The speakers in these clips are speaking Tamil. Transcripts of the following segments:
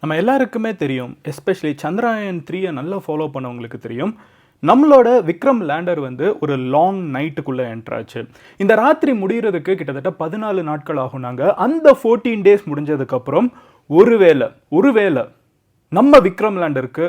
நம்ம எல்லாருக்குமே தெரியும், எஸ்பெஷலி Chandrayaan 3 நல்லா ஃபாலோ பண்ணவங்களுக்கு தெரியும். நம்மளோட விக்ரம் லேண்டர் வந்து ஒரு லாங் நைட்டுக்குள்ளே என்ட்ராச்சு. இந்த ராத்திரி முடிகிறதுக்கு கிட்டத்தட்ட 14 நாட்கள் ஆகுனாங்க. அந்த 14 டேஸ் முடிஞ்சதுக்கப்புறம் ஒருவேளை நம்ம விக்ரம் லேண்டருக்கு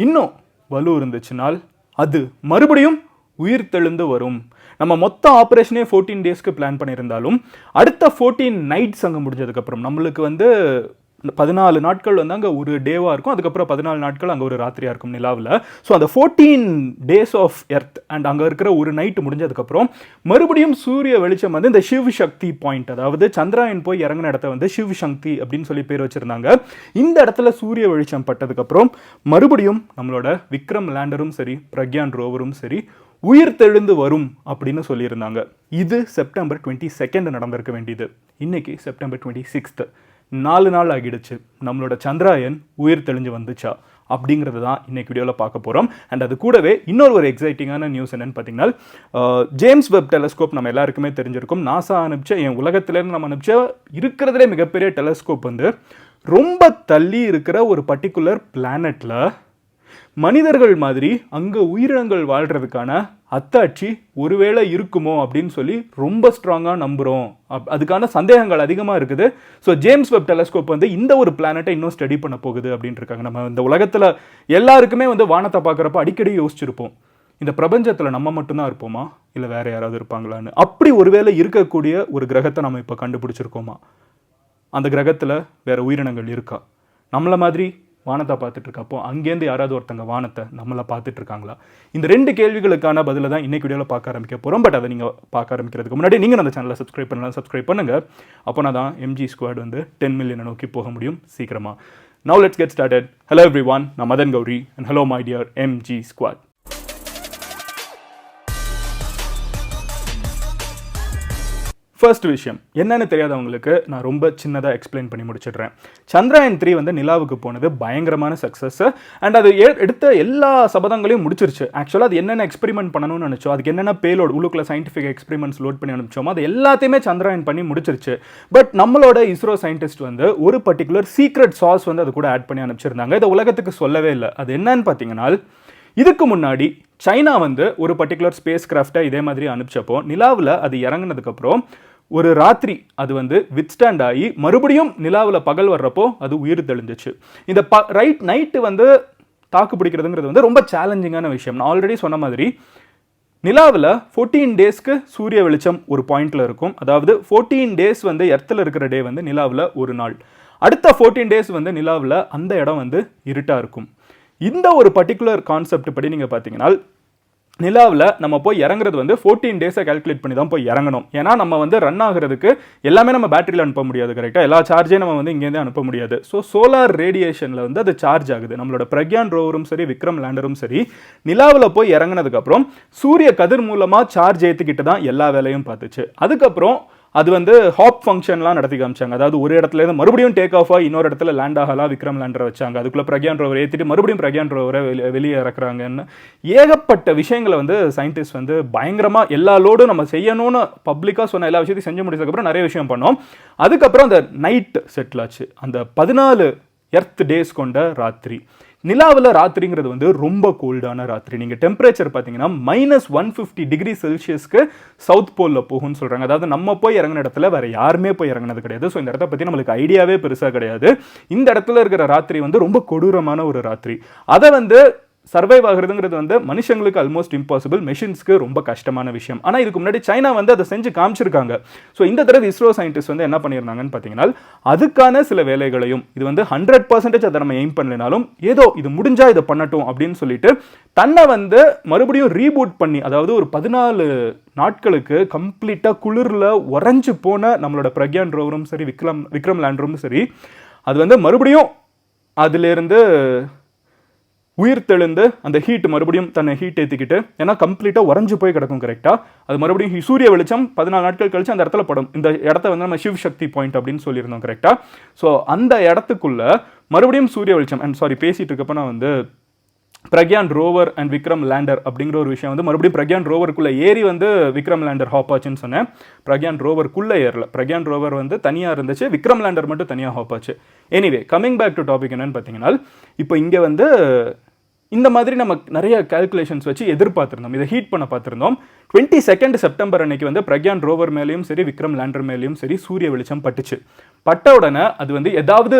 இன்னும் வலு இருந்துச்சுனால் அது மறுபடியும் உயிர் தெழுந்து வரும். நம்ம மொத்த ஆப்ரேஷனே 14 டேஸ்க்கு பிளான் பண்ணியிருந்தாலும் அடுத்த 14 நைட்ஸ் அங்கே முடிஞ்சதுக்கப்புறம் நம்மளுக்கு வந்து 14 நாட்கள் வந்து அங்கே ஒரு டேவாக இருக்கும், அதுக்கப்புறம் 14 நாட்கள் அங்கே ஒரு ராத்திரியாக இருக்கும் நிலாவில். ஸோ அந்த 14 டேஸ் ஆஃப் எர்த் அண்ட் அங்கே இருக்கிற ஒரு நைட்டு முடிஞ்சதுக்கப்புறம் மறுபடியும் சூரிய வெளிச்சம் வந்து இந்த சிவ் சக்தி பாயிண்ட், அதாவது சந்திராயன் போய் இறங்கின இடத்த வந்து சிவ் சக்தி அப்படின்னு சொல்லி பேர் வச்சுருந்தாங்க. இந்த இடத்துல சூரிய வெளிச்சம் பட்டதுக்கப்புறம் மறுபடியும் நம்மளோட விக்ரம் லேண்டரும் சரி பிரக்யான் ரோவரும் சரி உயிர் தெழுந்து வரும் அப்படின்னு சொல்லியிருந்தாங்க. இது செப்டம்பர் 22 நடந்திருக்க வேண்டியது. இன்னைக்கு செப்டம்பர் 26. 4 நாள் ஆகிடுச்சு. நம்மளோட சந்திராயன் உயிர் தெளிஞ்சு வந்துச்சா அப்படிங்கிறது தான் இன்னைக்கு வீடியோவில் பார்க்க போகிறோம். அண்ட் அது கூடவே இன்னொரு எக்ஸைட்டிங்கான நியூஸ் என்னன்னு பார்த்தீங்கன்னா, ஜேம்ஸ் வெப் டெலஸ்கோப் நம்ம எல்லாருக்குமே தெரிஞ்சிருக்கும். நாசா அனுப்பிச்ச உலகத்திலேருந்து நம்ம அனுப்பிச்ச இருக்கிறதுலே மிகப்பெரிய டெலஸ்கோப் வந்து ரொம்ப தள்ளி இருக்கிற ஒரு பர்டிகுலர் பிளானட்டில் மனிதர்கள் மாதிரி அங்கே உயிரினங்கள் வாழ்கிறதுக்கான அத்தாட்சி ஒருவேளை இருக்குமோ அப்படின்னு சொல்லி ரொம்ப ஸ்ட்ராங்காக நம்புகிறோம். அதுக்கான சந்தேகங்கள் அதிகமாக இருக்குது. ஸோ ஜேம்ஸ் வெப் டெலஸ்கோப் வந்து இந்த ஒரு பிளானட்டை இன்னும் ஸ்டடி பண்ண போகுது அப்படின்னு இருக்காங்க. நம்ம இந்த உலகத்தில் எல்லாருக்குமே வந்து வானத்தை பார்க்குறப்ப அடிக்கடி யோசிச்சிருப்போம், இந்த பிரபஞ்சத்தில் நம்ம மட்டும்தான் இருப்போமா இல்லை வேற யாராவது இருப்பாங்களான்னு. அப்படி ஒருவேளை இருக்கக்கூடிய ஒரு கிரகத்தை நம்ம இப்போ கண்டுபிடிச்சிருக்கோமா? அந்த கிரகத்தில் வேற உயிரினங்கள் இருக்கா? நம்மளை மாதிரி வானத்தை பார்த்துட்டு இருக்கப்போ அங்கேருந்து யாராவது ஒருத்தங்க வானத்தை நம்மளை பார்த்துட்டு இருக்காங்களா? இந்த 2 கேள்விகளுக்கான பதில தான் இன்னைக்கு வீடியோவில் பார்க்க ஆரம்பிக்க போகிறோம். பட் அதை நீங்கள் பார்க்க ஆரம்பிக்கிறதுக்கு முன்னாடி நீங்கள் அந்த சேனலை சப்ஸ்கிரைப் பண்ணுங்க. அப்போனா தான் எம்ஜி ஸ்குவாட் வந்து 10 மில்லியனை நோக்கி போக முடியும் சீக்கிரமாக. Now let's get started. Hello everyone, நான் Madan Gowri and hello my dear MG squad. First விஷயம் என்னன்னு தெரியாதவங்களுக்கு நான் ரொம்ப சின்னதாக எக்ஸ்பிளைன் பண்ணி முடிச்சிடுறேன். சந்திராயன் 3 வந்து நிலாவுக்கு போனது பயங்கரமான சக்ஸஸ். அண்ட் அது எடுத்த எல்லா சபதங்களையும் முடிச்சிருச்சு. ஆக்சுவலாக அது என்னென்ன எக்ஸ்பெரிமெண்ட் பண்ணணும்னு நினச்சோம், அதுக்கு என்னென்ன பேலோட் உள்ளுக்குள்ள சயின்டிஃபிக் எக்ஸ்பெரிமெண்ட்ஸ் லோட் பண்ணி அனுப்பிச்சோமோ அது எல்லாத்தையுமே சந்திராயன் பண்ணி முடிச்சிருச்சு. பட் நம்மளோட இஸ்ரோ சயின்டிஸ்ட் வந்து ஒரு பர்டிகுலர் சீக்ரெட் சாஸ் வந்து அது கூட ஆட் பண்ணி அனுப்பிச்சிருந்தாங்க. இதை உலகத்துக்கு சொல்லவே இல்லை. அது என்னன்னு பார்த்தீங்கன்னா, இதுக்கு முன்னாடி சைனா வந்து ஒரு பர்டிகுலர் ஸ்பேஸ் கிராஃப்டை இதே மாதிரி அனுப்பிச்சப்போ நிலாவில் அது இறங்கினதுக்கப்புறம் ஒரு ராத்திரி அது வந்து வித்ஸ்டாண்ட் ஆகி மறுபடியும் நிலாவில் பகல் வர்றப்போ அது உயிர் தெளிஞ்சிச்சு. இந்த நைட்டு வந்து தாக்கு பிடிக்கிறதுங்கிறது வந்து ரொம்ப சேலஞ்சிங்கான விஷயம். நான் ஆல்ரெடி சொன்ன மாதிரி நிலாவில் 14 டேஸ்க்கு சூரிய வெளிச்சம் ஒரு பாயிண்டில் இருக்கும். அதாவது 14 டேஸ் வந்து எர்த்தில் இருக்கிற டே வந்து நிலாவில் ஒரு நாள். அடுத்த 14 டேஸ் வந்து நிலாவில் அந்த இடம் வந்து இருட்டாக இருக்கும். இந்த ஒரு பர்டிகுலர் கான்செப்ட் படி நீங்கள் பார்த்தீங்கன்னா நிலாவில் நம்ம போய் இறங்குறது வந்து 14 டேஸை கால்குலேட் பண்ணி தான் போய் இறங்கணும். ஏன்னா நம்ம வந்து ரன் ஆகிறதுக்கு எல்லாமே நம்ம பேட்டரியில் அனுப்ப முடியாது, கரெக்டாக எல்லா சார்ஜையும் நம்ம வந்து இங்கேருந்து அனுப்ப முடியாது. ஸோ சோலார் ரேடியேஷனில் வந்து அது சார்ஜ் ஆகுது. நம்மளோட பிரக்யான் ரோவரும் சரி விக்ரம் லேண்டரும் சரி நிலாவில் போய் இறங்கினதுக்கப்புறம் சூரிய கதிர் மூலமாக சார்ஜ் ஏற்றிக்கிட்டு தான் எல்லா வேலையும் பார்த்துச்சு. அதுக்கப்புறம் அது வந்து ஹாப் ஃபங்க்ஷன்லாம் நடத்தி காமிச்சாங்க. அதாவது ஒரு இடத்துலேருந்து மறுபடியும் டேக் ஆஃப் ஆகி இன்னொரு இடத்துல லேண்ட் ஆகலாம் விக்ரம் லேண்டரை வச்சாங்க. அதுக்குள்ளே பிரக்யான் ரோவர் ஏற்றிட்டு மறுபடியும் பிரக்யான் ரோவரை வெளியே இறக்குறாங்கன்னு ஏகப்பட்ட விஷயங்களை வந்து சயின்டிஸ்ட் வந்து பயங்கரமாக எல்லா லோடும் நம்ம செய்யணும்னு பப்ளிக்காக சொன்ன எல்லா விஷயத்தையும் செஞ்சு முடிச்சதுக்கப்புறம் நிறைய விஷயம் பண்ணோம். அதுக்கப்புறம் அந்த நைட் செட்டில் ஆச்சு. அந்த 14 எர்த் டேஸ் கொண்ட ராத்திரி. நிலாவில் ராத்திரிங்கிறது வந்து ரொம்ப கோல்டான ராத்திரி. நீங்கள் டெம்பரேச்சர் பார்த்தீங்கன்னா -150 டிகிரி செல்சியஸ்க்கு சவுத் போலில் போகும்னு சொல்கிறாங்க. அதாவது நம்ம போய் இறங்கின இடத்துல வேறு யாருமே போய் இறங்கினது கிடையாது. ஸோ இந்த இடத்த பற்றி நம்மளுக்கு ஐடியாவே பெருசாக கிடையாது. இந்த இடத்துல இருக்கிற ராத்திரி வந்து ரொம்ப கொடூரமான ஒரு ராத்திரி. அதை வந்து சர்வைவ் ஆகுறதுங்கிறது வந்து மனுஷங்களுக்கு ஆல்மோஸ்ட் இம்பாசிபிள், மெஷின்ஸ்க்கு ரொம்ப கஷ்டமான விஷயம். ஆனால் இதுக்கு முன்னாடி சைனா வந்து அதை செஞ்சு காமிச்சிருக்காங்க. ஸோ இந்த தடவை இஸ்ரோ சயின்டிஸ்ட் வந்து என்ன பண்ணியிருந்தாங்கன்னு பார்த்தீங்கன்னா அதுக்கான சில வேலைகளையும் இது வந்து 100% அதை நம்ம எய்ம் பண்ணலினாலும் ஏதோ இது முடிஞ்சா இதை பண்ணட்டும் அப்படின்னு சொல்லிட்டு தன்னை வந்து மறுபடியும் ரீபூட் பண்ணி, அதாவது ஒரு 14 நாட்களுக்கு கம்ப்ளீட்டாக குளிரில் உறைஞ்சு போன நம்மளோட பிரக்யான் ரோவரும் சரி விக்ரம் லேண்டரும் சரி அது வந்து மறுபடியும் அதிலிருந்து உயிர் தெளிந்து அந்த ஹீட் மறுபடியும் தன்னை ஹீட் ஏற்றிக்கிட்டு, ஏன்னா கம்ப்ளீட்டாக உறைஞ்சு போய் கிடக்கும் கரெக்டாக. அது மறுபடியும் சூரிய வெளிச்சம் 14 நாட்கள் கழிச்சு அந்த இடத்துல படும். இந்த இடத்த வந்து நம்ம சிவ் சக்தி பாயிண்ட் அப்படின்னு சொல்லியிருந்தோம் கரெக்டாக. ஸோ அந்த இடத்துக்குள்ள மறுபடியும் சூரிய வெளிச்சம் பேசிட்டு இருக்கப்போ நான் வந்து Pragyan rover and Vikram lander அப்படிங்கிற ஒரு விஷயம் வந்து மறுபடியும் பிரக்யான் ரோவருக்குள்ளே ஏறி வந்து விக்ரம் லேண்டர் ஹாப் ஆச்சுன்னு சொன்னேன். பிரக்யான் ரோவருக்குள்ளே ஏறல. பிரக்யான் ரோவர் வந்து தனியாக இருந்துச்சு, விக்ரம் லேண்டர் மட்டும் தனியாக ஹாப் ஆச்சு. Anyway coming back to topic என்னன்னு பார்த்தீங்கன்னா, இப்போ இங்கே வந்து இந்த மாதிரி நம்ம நிறைய கால்குலேஷன்ஸ் வச்சு எதிர்பார்த்திருந்தோம், இதை ஹீட் பண்ண பார்த்திருந்தோம். 22 செப்டம்பர் அன்னைக்கு வந்து பிரக்யான் ரோவர் மேலேயும் சரி விக்ரம் லேண்டர் மேலேயும் சரி சூரிய வெளிச்சம் பட்டுச்சு. பட்ட உடனே அது வந்து ஏதாவது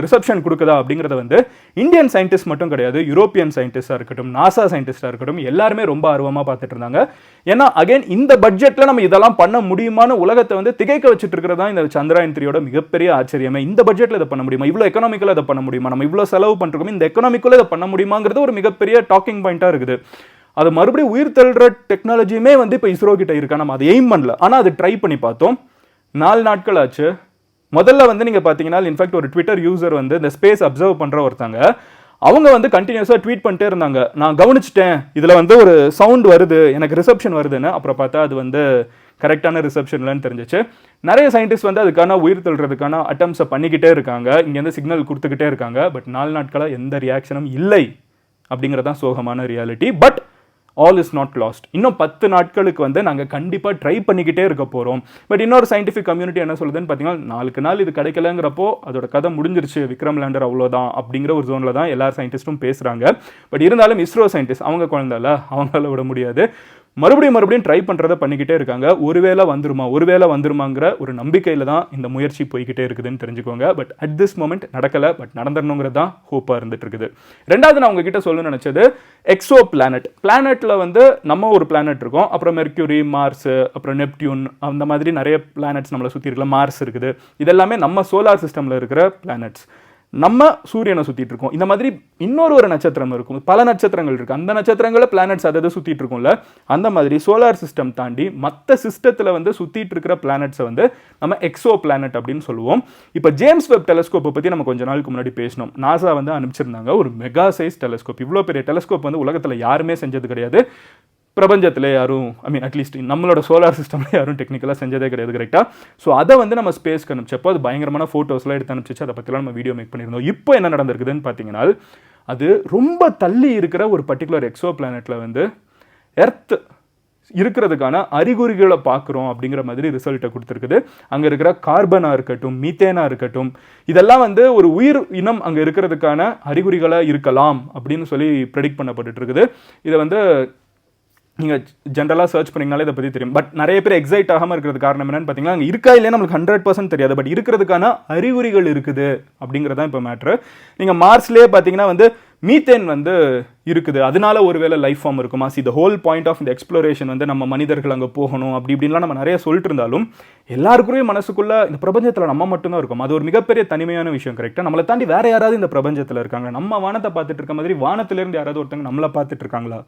ரிசப்ஷன் கொடுக்குதா அப்படிங்கிறத வந்து இந்தியன் சயின்டிஸ்ட் மட்டும் கிடையாது, யூரோப்பியன் சயின்டிஸ்டாக இருக்கட்டும், நாசா சயின்டிஸ்டாக இருக்கட்டும், எல்லாருமே ரொம்ப ஆர்வமாக பார்த்துட்டு இருந்தாங்க. ஏன்னா அகைன் இந்த பட்ஜெட்டில் நம்ம இதெல்லாம் பண்ண முடியுமான உலகத்தை வந்து திகைக்க வச்சுட்டு இருக்கிறதா இந்த சந்திராயன் 3யோட மிகப்பெரிய ஆச்சரியமே. இந்த பட்ஜெட்டில் இதை பண்ண முடியுமா, இவ்வளோ எக்கனாமிக்கலாக இதை பண்ண முடியுமா, நம்ம இவ்வளோ செலவு பண்ணுறோம், இந்த எக்கனாமிக்குள்ள இதை பண்ண முடியுமாங்கிறது ஒரு மிகப்பெரிய டாக்கிங் பாயிண்டாக இருக்குது. அது மறுபடியும் உயிர் தள்ளுற டெக்னாலஜியுமே வந்து இப்போ இஸ்ரோ கிட்ட இருக்கா, நம்ம அதை எய்ம் பண்ணல, ஆனால் அது ட்ரை பண்ணி பார்த்தோம். 4 நாட்கள் ஆச்சு. முதல்ல வந்து நீங்கள் பார்த்தீங்கன்னா இன்ஃபேக்ட் ஒரு ட்விட்டர் யூசர் வந்து இந்த ஸ்பேஸ் அப்சர்வ் பண்ணுற ஒருத்தாங்க, அவங்க வந்து கண்டினியூஸாக ட்வீட் பண்ணிட்டே இருந்தாங்க, நான் கவனிச்சிட்டேன் இதில் வந்து ஒரு சவுண்ட் வருது, எனக்கு ரிசப்ஷன் வருதுன்னு. அப்புறம் பார்த்தா அது வந்து கரெக்டான ரிசப்ஷன் இல்லைன்னு தெரிஞ்சிச்சு. நிறைய சயின்டிஸ்ட் வந்து அதுக்கான உயிர் தள்ளுறதுக்கான அட்டம்ஸை பண்ணிக்கிட்டே இருக்காங்க, இங்கேருந்து சிக்னல் கொடுத்துக்கிட்டே இருக்காங்க. பட் 4 நாட்களாக எந்த ரியாக்ஷனும் இல்லை அப்படிங்கிறதான் சோகமான reality. But all is not last. இன்னும் 10 நாட்களுக்கு வந்து நாங்கள் கண்டிப்பாக ட்ரை பண்ணிக்கிட்டே இருக்க போகிறோம். பட் இன்னொரு சயின்டிஃபிக் கம்யூனிட்டி என்ன சொல்லுதுன்னு பார்த்தீங்கன்னா, 4 நாள் இது கிடைக்கலங்கிறப்போ அதோட கதை முடிஞ்சிருச்சு, விக்ரம் லேண்டர் அவ்வளோதான் அப்படிங்கிற ஒரு ஜோனில் தான் எல்லா சயின்டிஸ்ட்டும் பேசுகிறாங்க. பட் இருந்தாலும் இஸ்ரோ சயின்டிஸ்ட் அவங்க குழந்தைல அவங்களால விட முடியாது, மறுபடியும் ட்ரை பண்ணுறதை பண்ணிக்கிட்டே இருக்காங்க. ஒருவேளை வந்துருமாங்கிற ஒரு நம்பிக்கையில் தான் இந்த முயற்சி போய்கிட்டே இருக்குதுன்னு தெரிஞ்சுக்கோங்க. பட் அட் திஸ் மொமெண்ட் நடக்கலை, பட் நடந்துடணுங்கிறது தான் ஹோப்பாக இருந்துட்டு இருக்குது. ரெண்டாவது நான் உங்ககிட்ட சொல்ல நினச்சது எக்ஸோ பிளானெட்டில் வந்து நம்ம ஒரு பிளானெட் இருக்கோம், அப்புறம் மெர்க்யூரி, மார்ஸ், அப்புறம் நெப்டியூன், அந்த மாதிரி நிறைய பிளானெட்ஸ் நம்மளை சுற்றி இருக்கல. மார்ஸ் இருக்குது, இதெல்லாமே நம்ம சோலார் சிஸ்டமில் இருக்கிற பிளானெட்ஸ். நம்ம சூரியனை சுற்றிட்டு இருக்கோம். இந்த மாதிரி இன்னொரு நட்சத்திரம் இருக்கும், பல நட்சத்திரங்கள் இருக்குது, அந்த நட்சத்திரங்களில் பிளானட்ஸ் அதை சுற்றிட்டு இருக்கும்ல. அந்த மாதிரி சோலார் சிஸ்டம் தாண்டி மற்ற சிஸ்டத்தில் வந்து சுற்றிட்டு இருக்கிற பிளானட்ஸை வந்து நம்ம எக்ஸோ பிளானட் அப்படின்னு சொல்லுவோம். இப்போ ஜேம்ஸ் வெப் டெலஸ்கோப்பை பற்றி நம்ம கொஞ்ச நாளுக்கு முன்னாடி பேசணும். நாசா வந்து அனுப்பிச்சிருந்தாங்க ஒரு மெகா சைஸ் டெலஸ்கோப். இவ்வளோ பெரிய டெலஸ்கோப் வந்து உலகத்தில் யாருமே செஞ்சது கிடையாது, பிரபஞ்சத்தில் யாரும், அட்லீஸ்ட் நம்மளோட சோலார் சிஸ்டமில் யாரும் டெக்னிக்கலாக செஞ்சதே கிடையாது, கரெக்டாக. ஸோ அதை வந்து நம்ம ஸ்பேஸ்க்கு அனுப்பிச்சப்போ அது பயங்கரமான ஃபோட்டோஸ்லாம் எடுத்து அனுப்பிச்சு, அதை பற்றிலாம் நம்ம வீடியோ மேக் பண்ணியிருந்தோம். இப்போ என்ன நடந்திருக்குதுன்னு பார்த்தீங்கன்னா, அது ரொம்ப தள்ளி இருக்கிற ஒரு பர்டிகுலர் எக்ஸோ பிளானெட்டில் வந்து எர்த் இருக்கிறதுக்கான அறிகுறிகளை பார்க்குறோம் அப்படிங்கிற மாதிரி ரிசல்ட்டை கொடுத்துருக்குது. அங்கே இருக்கிற கார்பனாக இருக்கட்டும், மீத்தேனாக இருக்கட்டும், இதெல்லாம் வந்து ஒரு உயிர் இனம் அங்கே இருக்கிறதுக்கான அறிகுறிகளாக இருக்கலாம் அப்படின்னு சொல்லி ப்ரெடிக்ட் பண்ணப்பட்டு இருக்குது. இதை வந்து நீங்கள் ஜென்ரலாக சர்ச் பண்ணிங்கனாலே இதை பற்றி தெரியும். பட் நிறைய பேர் எக்ஸைட் ஆகாமல் இருக்கிறது காரணம் என்னன்னு பார்த்தீங்கன்னா, அங்கே இருக்கா இல்லையா நம்மளுக்கு 100% தெரியாது, பட் இருக்கிறதுக்கான அறிகுறிகள் இருக்குது அப்படிங்கிறதான் இப்போ மேட்ரு. நீங்கள் மார்ஸ்லேயே பார்த்தீங்கன்னா வந்து மீத்தேன் வந்து இருக்குது, அதனால ஒருவேளை லைஃப் ஃபார்ம் இருக்குமா. See the whole point of இந்த எக்ஸ்ப்ளோரேஷன் வந்து நம்ம மனிதர்கள் அங்கே போகணும் அப்படி இப்படின்லாம் நம்ம நிறைய சொல்லிட்டு இருந்தாலும், எல்லாருக்குமே மனசுக்குள்ள இந்த பிரபஞ்சத்தில் நம்ம மட்டும்தான் இருக்கும். அது ஒரு மிகப்பெரிய தனிமையான விஷயம், கரெக்டாக. நம்மளை தாண்டி வேற யாராவது இந்த பிரபஞ்சத்தில் இருக்காங்க, நம்ம வானத்தை பார்த்துட்டு இருக்க மாதிரி வானத்திலேருந்து யாராவது ஒருத்தங்க நம்மளை பார்த்துட்டு இருக்காங்களா?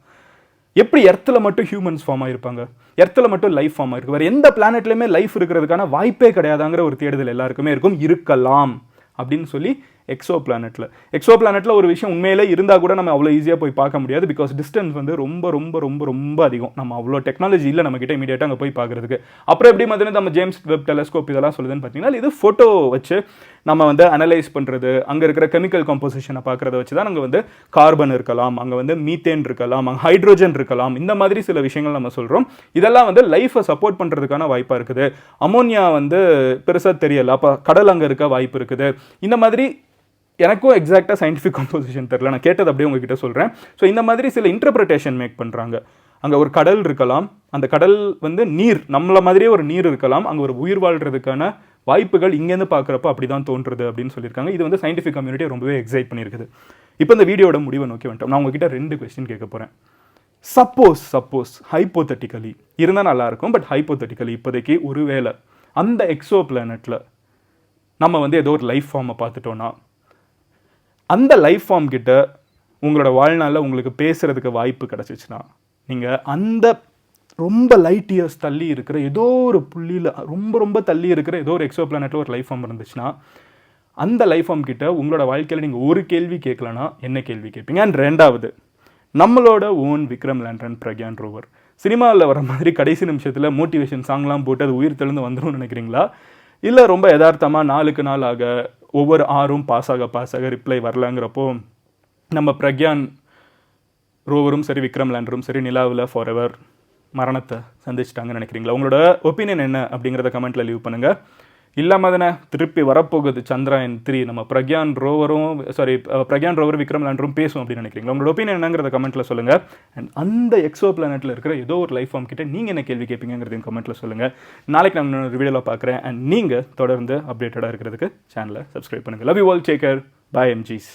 எப்படி எர்த்தில் மட்டும் ஹியூமன்ஸ் ஃபார்ம் ஆகிருப்பாங்க, எர்த்தில் மட்டும் லைஃப் ஃபார்ம் ஆயிருக்கு, வேறு எந்த பிளானெட்லையுமே லைஃப் இருக்கிறதுக்கான வாய்ப்பே கிடையாதாங்கிற ஒரு தேடுதல் எல்லாருக்குமே இருக்கும். இருக்கலாம் அப்படின்னு சொல்லி எக்ஸோ பிளானெட்டில் ஒரு விஷயம் உண்மையிலே இருந்தால் கூட நம்ம அவ்வளோ ஈஸியாக போய் பார்க்க முடியாது. பிகாஸ் டிஸ்டன்ஸ் வந்து ரொம்ப ரொம்ப ரொம்ப ரொம்ப அதிகம். நம்ம அவ்வளோ டெக்னாலஜி இல்லை நம்மக்கிட்ட இமீடியட்டாக அங்கே போய் பார்க்குறதுக்கு. அப்புறம் எப்படி மாதிரி நம்ம ஜேம்ஸ் வெப் டெலஸ்கோப் இதெல்லாம் சொல்லுதுன்னு பார்த்தீங்கன்னா, இது ஃபோட்டோ வச்சு நம்ம வந்து அனலைஸ் பண்ணுறது, அங்கே இருக்கிற கெமிக்கல் காம்போசிஷனை பார்க்குறத வச்சு தான் அங்கே வந்து கார்பன் இருக்கலாம், அங்கே வந்து மீத்தேன் இருக்கலாம், அங்கே ஹைட்ரோஜன் இருக்கலாம், இந்த மாதிரி சில விஷயங்கள் நம்ம சொல்கிறோம். இதெல்லாம் வந்து லைஃப்பை சப்போர்ட் பண்ணுறதுக்கான வாய்ப்பாக இருக்குது. அமோனியா வந்து பெருசாக தெரியலை, அப்போ கடல் அங்கே இருக்க வாய்ப்பு இருக்குது. இந்த மாதிரி எனக்கும் எக்ஸாக்டாக சயின்டிஃபிக் காம்போசிஷன் தெரியல, நான் கேட்டது அப்படியே உங்ககிட்ட சொல்கிறேன். ஸோ இந்த மாதிரி சில இன்டர்பிரிட்டேஷன் மேக் பண்ணுறாங்க. அங்கே ஒரு கடல் இருக்கலாம், அந்த கடல் வந்து நீர், நம்மள மாதிரியே ஒரு நீர் இருக்கலாம், அங்கே ஒரு உயிர் வாழ்கிறதுக்கான வாய்ப்புகள் இங்கேருந்து பார்க்குறப்ப அப்படி தான் தோன்றுறது அப்படின்னு சொல்லியிருக்காங்க. இது வந்து சயின்டிஃபிக் கம்யூனிட்டியை ரொம்பவே எக்ஸைட் பண்ணியிருக்குது. இப்போ இந்த வீடியோட முடிவை நோக்கி வந்துட்டோம். நான் உங்ககிட்ட 2 கொஸ்டின் கேட்க போகிறேன். சப்போஸ் ஹைப்போதட்டிக்கலி இருந்தால் நல்லாயிருக்கும், பட் ஹைப்போதட்டிக்கலி இப்போதைக்கு ஒருவேளை அந்த எக்ஸோ பிளானெட்டில் நம்ம வந்து ஏதோ ஒரு லைஃப் ஃபார்மை பார்த்துட்டோன்னா, அந்த லைஃப் ஃபார்ம் கிட்ட உங்களோட வாழ்நாளில் உங்களுக்கு பேசுகிறதுக்கு வாய்ப்பு கிடச்சிச்சுன்னா, நீங்கள் அந்த ரொம்ப லைட் இயர்ஸ் தள்ளி இருக்கிற ஏதோ ஒரு புள்ளியில் ரொம்ப ரொம்ப தள்ளி இருக்கிற ஏதோ ஒரு எக்ஸோ பிளானெட்டில் ஒரு லைஃப் ஃபார்ம் இருந்துச்சுன்னா, அந்த லைஃப் ஃபார்ம் கிட்ட உங்களோட வாழ்க்கையில் நீங்கள் ஒரு கேள்வி கேட்கலன்னா என்ன கேள்வி கேட்பீங்க? அண்ட் 2வது, நம்மளோட own Vikram lander and Pragyan rover சினிமாவில் வர மாதிரி கடைசி நிமிஷத்தில் மோட்டிவேஷன் சாங்லாம் போட்டு அது உயிர் தெளிந்து வந்துடும் நினைக்கிறீங்களா? இல்லை ரொம்ப யதார்த்தமாக நாளுக்கு நாள் ஆக ஒவ்வொரு ஆறும் பாஸ் ஆக ரிப்ளை வரலங்கிறப்போ நம்ம பிரக்யான் ரோவரும் சரி விக்ரம் லேண்டரும் சரி நிலாவில் ஃபார் எவர் மரணத்தை சந்திச்சிட்டாங்கன்னு நினைக்கிறீங்களா? உங்களோட ஒப்பீனியன் என்ன அப்படிங்கிறத கமெண்ட்டில் லீவ் பண்ணுங்கள். இல்லாமல் தானே திருப்பி வரப்போகுது சந்திராயன் 3, நம்ம பிரக்யான் ரோவர் விக்ரம் லேண்டரும் பேசும் அப்படின்னு நினைக்கிறீங்களா? உங்களோட ஒப்பீனியன் என்னங்கிறத கமெண்ட்டில் சொல்லுங்கள். அண்ட் அந்த எக்ஸோ பிளானட்டில் இருக்கிற ஏதோ ஒரு லைஃப் ஃபார்ம் கிட்ட நீங்கள் என்ன கேள்வி கேட்பீங்கிறதையும் கமெண்ட்டில் சொல்லுங்கள். நாளைக்கு நான் ஒரு வீடியோவில் பார்க்குறேன். அண்ட் நீங்கள் தொடர்ந்து அப்டேட்டடாக இருக்கிறதுக்கு சேனலை சப்ஸ்கிரைப் பண்ணுங்கள். Love you all, take care, bye எம்ஜிஸ்.